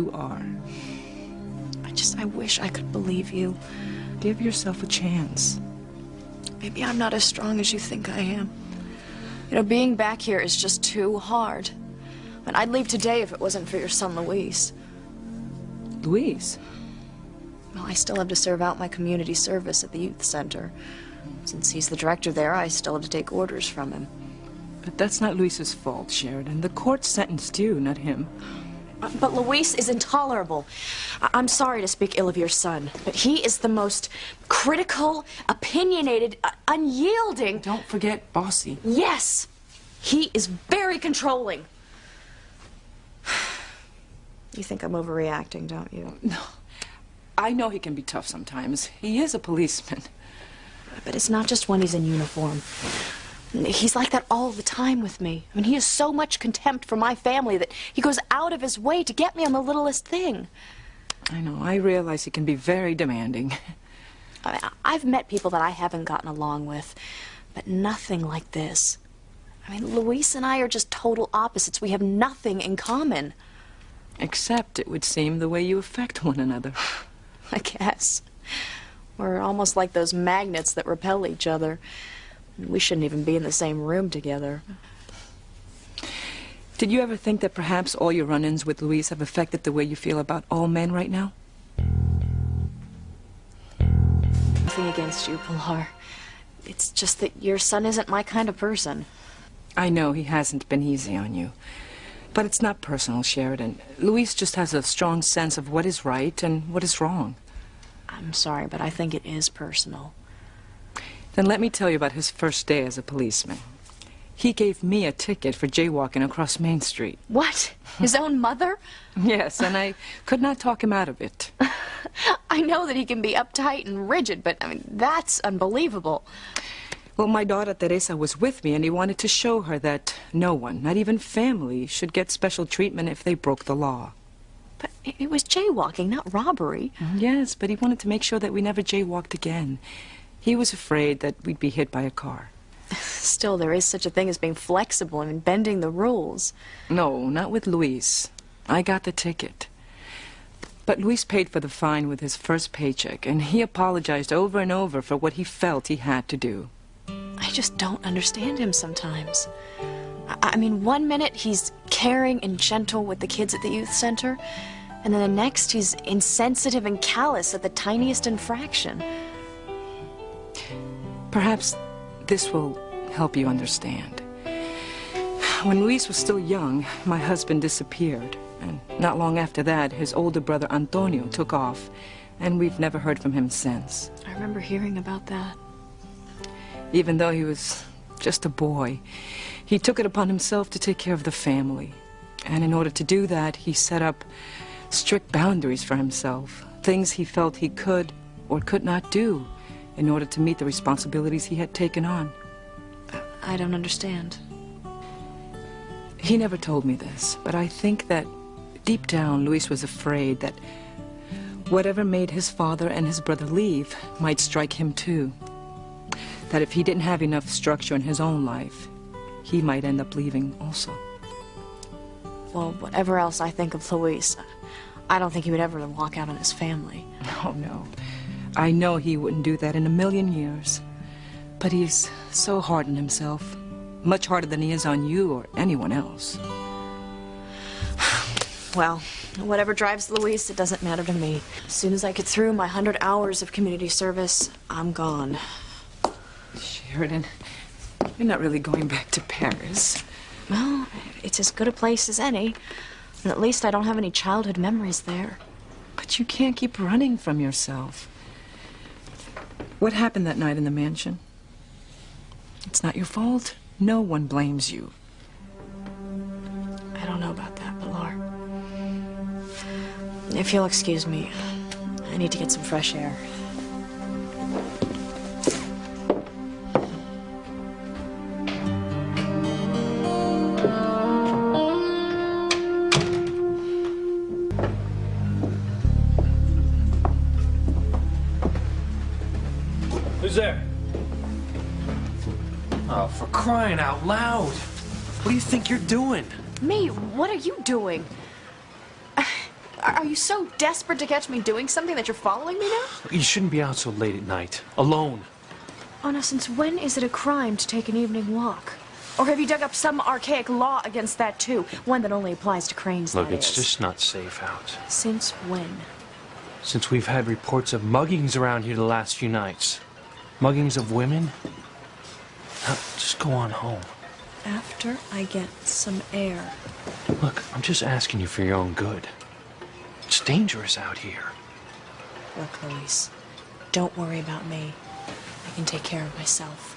You are. I wish I could believe you. Give yourself a chance. Maybe I'm not as strong as you think I am. You know, being back here is just too hard. And I'd leave today if it wasn't for your son, Luis. Luis? Well, I still have to serve out my community service at the youth center. Since he's the director there, I still have to take orders from him. But that's not Luis's fault, Sheridan. The court sentenced you, not him. But Luis is intolerable. I'm sorry to speak ill of your son, but he is the most critical, opinionated, unyielding... Don't forget Bossy. Yes! He is very controlling. You think I'm overreacting, don't you? No. I know he can be tough sometimes. He is a policeman. But it's not just when he's in uniform. He's like that all the time with me. I mean, he has so much contempt for my family that he goes out of his way to get me on the littlest thing. I know. I realize he can be very demanding. I mean, I've met people that I haven't gotten along with, but nothing like this. I mean, Luis and I are just total opposites. We have nothing in common. Except, it would seem, the way you affect one another. I guess. We're almost like those magnets that repel each other. We shouldn't even be in the same room together. Did you ever think that perhaps all your run-ins with Luis have affected the way you feel about all men right now? Nothing against you, Pilar. It's just that your son isn't my kind of person. I know he hasn't been easy on you. But it's not personal, Sheridan. Luis just has a strong sense of what is right and what is wrong. I'm sorry, but I think it is personal. Then let me tell you about his first day as a policeman. He gave me a ticket for jaywalking across Main Street. What? His own mother? Yes, and I could not talk him out of it. I know that he can be uptight and rigid, but, I mean, that's unbelievable. Well, my daughter Teresa was with me, and he wanted to show her that no one, not even family, should get special treatment if they broke the law. But it was jaywalking, not robbery. Yes, but he wanted to make sure that we never jaywalked again. He was afraid that we'd be hit by a car. Still, there is such a thing as being flexible and bending the rules. No, not with Luis. I got the ticket. But Luis paid for the fine with his first paycheck, and he apologized over and over for what he felt he had to do. I just don't understand him sometimes. I mean, one minute he's caring and gentle with the kids at the youth center, and then the next he's insensitive and callous at the tiniest infraction. Perhaps this will help you understand. When Luis was still young, my husband disappeared. And not long after that, his older brother Antonio took off. And we've never heard from him since. I remember hearing about that. Even though he was just a boy, he took it upon himself to take care of the family. And in order to do that, he set up strict boundaries for himself. Things he felt he could or could not do in order to meet the responsibilities he had taken on. I don't understand. He never told me this, but I think that deep down Luis was afraid that whatever made his father and his brother leave might strike him too. That if he didn't have enough structure in his own life, he might end up leaving also. Well, whatever else I think of Luis, I don't think he would ever walk out on his family. Oh, no. I know he wouldn't do that in a million years. But he's so hard on himself. Much harder than he is on you or anyone else. Well, whatever drives Luis, it doesn't matter to me. As soon as I get through my 100 hours of community service, I'm gone. Sheridan, you're not really going back to Paris. Well, it's as good a place as any. And at least I don't have any childhood memories there. But you can't keep running from yourself. What happened that night in the mansion? It's not your fault. No one blames you. I don't know about that, Pilar. If you'll excuse me, I need to get some fresh air. Who's there? Oh, for crying out loud. What do you think you're doing? Me? What are you doing? Are you so desperate to catch me doing something that you're following me now? You shouldn't be out so late at night. Alone. Anna, since when is it a crime to take an evening walk? Or have you dug up some archaic law against that, too? One that only applies to cranes, Look, that it's is. just not safe out. Since when? Since we've had reports of muggings around here the last few nights. Muggings of women? Now, just go on home. After I get some air. Look, I'm just asking you for your own good. It's dangerous out here. Look, Luis, don't worry about me. I can take care of myself.